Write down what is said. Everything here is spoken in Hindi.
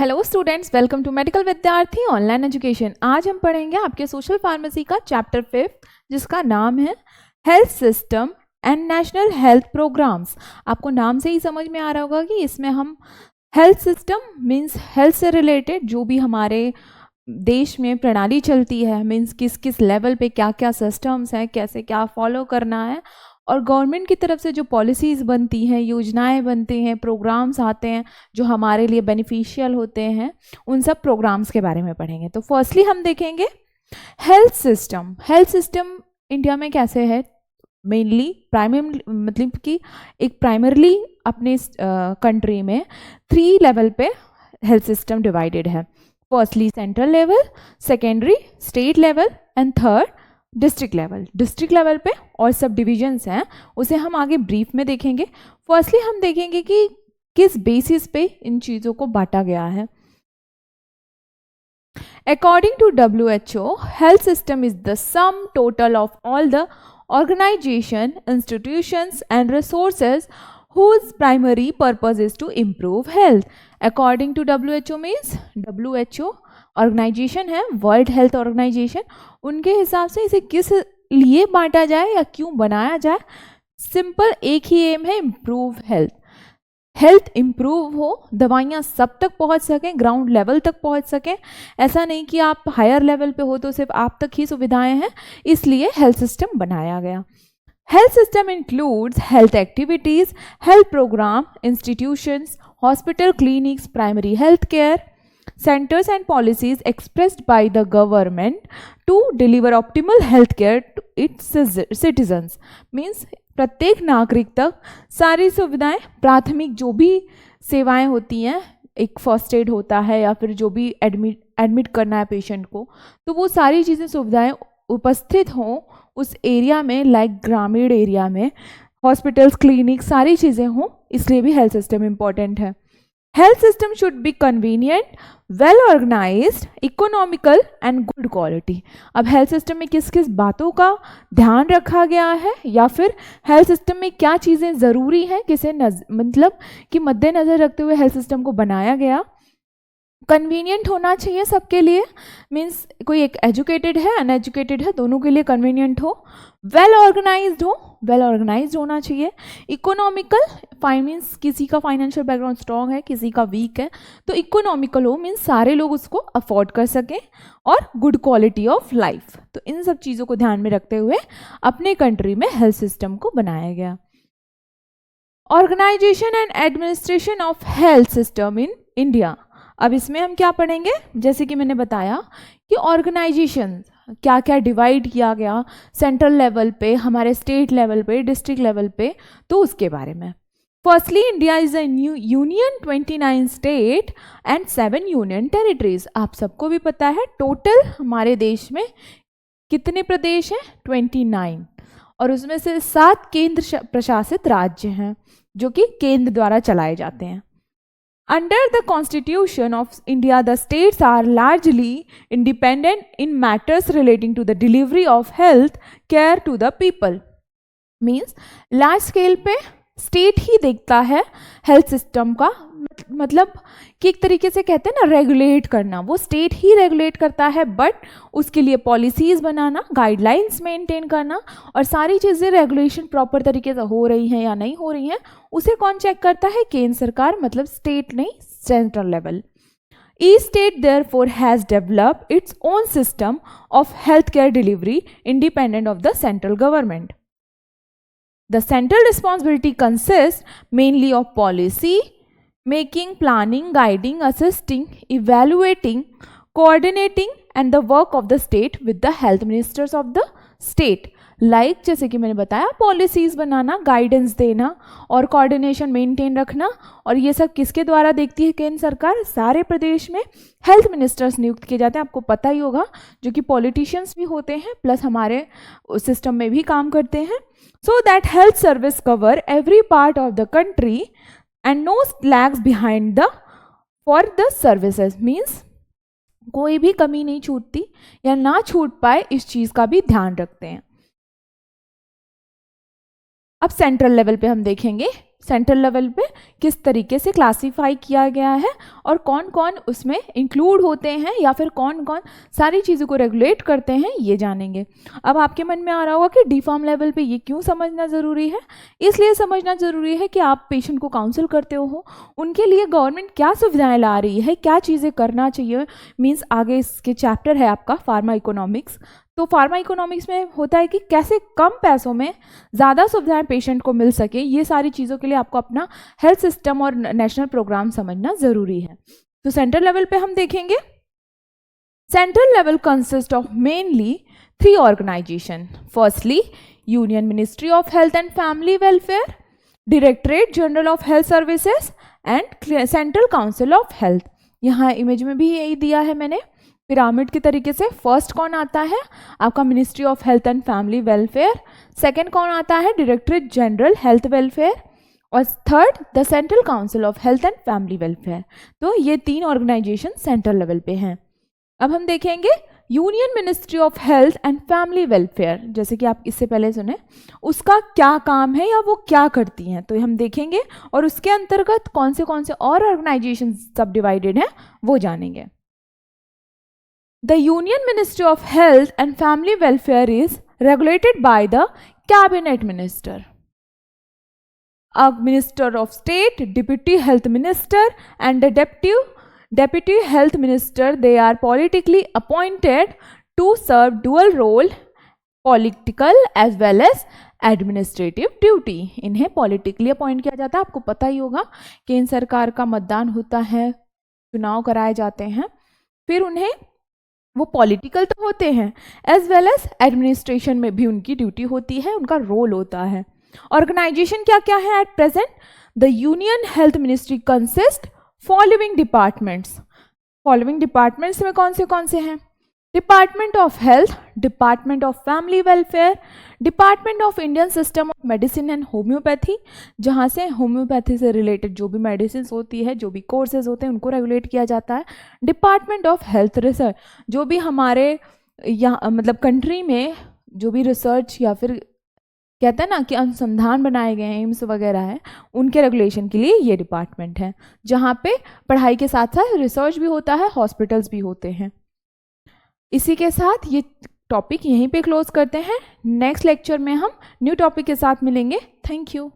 Hello students, welcome to medical Vidyarthi online education. आज हम पढ़ेंगे आपके सोशल फार्मेसी का चैप्टर 5 जिसका नाम है health system and national health programmes. आपको नाम से ही समझ में आ रहा होगा कि इसमें हम हेल्थ सिस्टम मीन्स हेल्थ से रिलेटेड जो भी हमारे देश में प्रणाली चलती है, मीन्स किस किस लेवल पे क्या क्या सिस्टम्स हैं, कैसे क्या फॉलो करना है, और गवर्नमेंट की तरफ से जो पॉलिसीज़ बनती हैं, योजनाएं बनती हैं, प्रोग्राम्स आते हैं जो हमारे लिए बेनिफिशियल होते हैं, उन सब प्रोग्राम्स के बारे में पढ़ेंगे। तो फर्स्टली हम देखेंगे health system. Health system India में कैसे है, मेनली प्राइमरी मतलब कि एक प्राइमरली अपने कंट्री में 3 लेवल पे हेल्थ सिस्टम डिवाइडेड है। Firstly central level, secondary state level and third district level. District level पे और सब डिविजन्स हैं, उसे हम आगे ब्रीफ में देखेंगे। फर्स्टली हम देखेंगे कि किस बेसिस पे इन चीज़ों को बांटा गया है। According to WHO, health system is the sum total of all the organisation, institutions and resources whose primary purpose is to improve health. According to WHO means WHO organisation है, वर्ल्ड हेल्थ ऑर्गेनाइजेशन। उनके हिसाब से इसे किस लिए बांटा जाए या क्यों बनाया जाए, सिंपल एक ही एम है, इम्प्रूव हेल्थ। हेल्थ इम्प्रूव हो, दवाइयाँ सब तक पहुँच सकें, ग्राउंड लेवल तक पहुँच सकें। ऐसा नहीं कि आप हायर लेवल पे हो तो सिर्फ आप तक ही सुविधाएं हैं, इसलिए हेल्थ सिस्टम बनाया गया। Health system includes health activities, health program, institutions, hospital, clinics, primary health care, centers and policies expressed by the government to deliver optimal health care to its citizens. Means प्रत्येक नागरिक तक सारी सुविधाएं, प्राथमिक जो भी सेवाएं होती हैं, एक फर्स्ट एड होता है या फिर जो भी एडमिट करना है पेशेंट को, तो वो सारी चीज़ें सुविधाएं उपस्थित हों उस एरिया में, लाइक ग्रामीण एरिया में हॉस्पिटल्स, क्लिनिक, सारी चीज़ें हों, इसलिए भी हेल्थ सिस्टम इम्पॉर्टेंट है। Health system should be convenient, well organised, economical and good quality. अब हेल्थ सिस्टम में किस किस बातों का ध्यान रखा गया है या फिर हेल्थ सिस्टम में क्या चीज़ें ज़रूरी हैं, किसे मतलब कि मद्देनज़र रखते हुए हेल्थ सिस्टम को बनाया गया। कन्वीनियंट होना चाहिए सबके लिए, मीन्स कोई एक एजुकेटेड है, अनएजुकेटेड है, दोनों के लिए कन्वीनियंट हो। वेल ऑर्गेनाइज्ड हो, वेल ऑर्गेनाइज्ड होना चाहिए। इकोनॉमिकल, मीन्स किसी का फाइनेंशियल बैकग्राउंड स्ट्रॉन्ग है, किसी का वीक है, तो इकोनॉमिकल हो, मीन्स सारे लोग उसको अफोर्ड कर सकें। और गुड क्वालिटी ऑफ लाइफ। तो इन सब चीज़ों को ध्यान में रखते हुए अपने कंट्री में हेल्थ सिस्टम को बनाया गया। Organisation and administration of health system in India. अब इसमें हम क्या पढ़ेंगे, जैसे कि मैंने बताया कि ऑर्गेनाइजेशन क्या क्या डिवाइड किया गया सेंट्रल लेवल पे, हमारे स्टेट लेवल पे, डिस्ट्रिक्ट लेवल पे, तो उसके बारे में। Firstly India is a new union, 29 state and 7 union territories. आप सबको भी पता है टोटल हमारे देश में कितने प्रदेश हैं, 29, और उसमें से 7 केंद्र प्रशासित राज्य हैं जो कि केंद्र द्वारा चलाए जाते हैं। Under the Constitution of India, the states are largely independent in matters relating to the delivery of health care to the people. Means large scale पे स्टेट ही देखता है हेल्थ सिस्टम का, मतलब कि एक तरीके से कहते हैं ना रेगुलेट करना, वो स्टेट ही रेगुलेट करता है, बट उसके लिए पॉलिसीज़ बनाना, गाइडलाइंस मेंटेन करना और सारी चीज़ें रेगुलेशन प्रॉपर तरीके से हो रही हैं या नहीं हो रही हैं, उसे कौन चेक करता है, केंद्र सरकार, मतलब स्टेट नहीं, central level. Each state therefore has developed its own system of healthcare delivery independent of the central government. The central responsibility consists mainly of policy making, planning, guiding, assisting, evaluating, coordinating and the work of the state with the health ministers of the state. Like जैसे कि मैंने बताया, पॉलिसीज़ बनाना, गाइडेंस देना और कोऑर्डिनेशन मेंटेन रखना, और ये सब किसके द्वारा देखती है, केंद्र सरकार। सारे प्रदेश में हेल्थ मिनिस्टर्स नियुक्त किए जाते हैं, आपको पता ही होगा, जो कि पॉलिटिशियंस भी होते हैं प्लस हमारे सिस्टम में भी काम करते हैं। So that health service cover every part of the country and no lags behind the for the services, means कोई भी कमी नहीं छूटती या ना छूट पाए, इस चीज़ का भी ध्यान रखते हैं। अब सेंट्रल लेवल पे हम देखेंगे सेंट्रल लेवल पे किस तरीके से क्लासीफाई किया गया है और कौन कौन उसमें इंक्लूड होते हैं या फिर कौन कौन सारी चीज़ों को रेगुलेट करते हैं, ये जानेंगे। अब आपके मन में आ रहा होगा कि डीफॉर्म लेवल पे ये क्यों समझना ज़रूरी है। इसलिए समझना ज़रूरी है कि आप पेशेंट को काउंसिल करते हो, उनके लिए गवर्नमेंट क्या सुविधाएँ ला रही है, क्या चीज़ें करना चाहिए। मीन्स आगे इसके चैप्टर है आपका फार्मा इकोनॉमिक्स, तो फार्मा इकोनॉमिक्स में होता है कि कैसे कम पैसों में ज़्यादा सुविधाएं पेशेंट को मिल सके। ये सारी चीज़ों के लिए आपको अपना हेल्थ सिस्टम और नेशनल प्रोग्राम समझना ज़रूरी है। तो सेंट्रल लेवल पे हम देखेंगे, central level consist of mainly 3 organisation. Firstly union ministry of health and family welfare, directorate general of health services and central council of health. यहाँ इमेज में भी यही दिया है मैंने पिरामिड के तरीके से। फर्स्ट कौन आता है आपका ministry of health and family welfare, second कौन आता है डायरेक्टरेट जनरल हेल्थ वेलफेयर और third the central council of health and family welfare. तो ये 3 ऑर्गेनाइजेशन सेंट्रल लेवल पे हैं। अब हम देखेंगे union ministry of health and family welfare, जैसे कि आप इससे पहले सुने, उसका क्या काम है या वो क्या करती हैं, तो हम देखेंगे और उसके अंतर्गत कौन से और ऑर्गेनाइजेशन सब डिवाइडेड हैं वो जानेंगे। The Union Ministry of Health and Family Welfare is regulated by the Cabinet Minister. A Minister of State, Deputy Health Minister and the Deputy Health Minister, they are politically appointed to serve dual role, political as well as administrative duty. इन्हें पॉलिटिकली अपॉइंट किया जाता है। आपको पता ही होगा कि इन सरकार का मतदान होता है, चुनाव कराए जाते हैं, फिर उन्हें वो पॉलिटिकल तो होते हैं एज वेल एज एडमिनिस्ट्रेशन में भी उनकी ड्यूटी होती है, उनका रोल होता है। ऑर्गेनाइजेशन क्या क्या है at present? The union health ministry consist following departments. Following departments में कौन से हैं? Department of health, department of family welfare, department of Indian system of medicine and homeopathy, जहाँ से होम्योपैथी से रिलेटेड जो भी मेडिसिन होती है, जो भी कोर्सेज होते हैं, उनको रेगुलेट किया जाता है। डिपार्टमेंट ऑफ हेल्थ रिसर्च, जो भी हमारे यहाँ मतलब कंट्री में जो भी रिसर्च या फिर कहते हैं ना कि अनुसंधान बनाए गए हैं, एम्स वगैरह है, उनके रेगुलेशन के लिए ये डिपार्टमेंट है, जहाँ पे पढ़ाई के साथ साथ रिसर्च भी होता है, हॉस्पिटल्स भी होते हैं। इसी के साथ ये टॉपिक यहीं पे क्लोज करते हैं। नेक्स्ट लेक्चर में हम न्यू टॉपिक के साथ मिलेंगे। Thank you.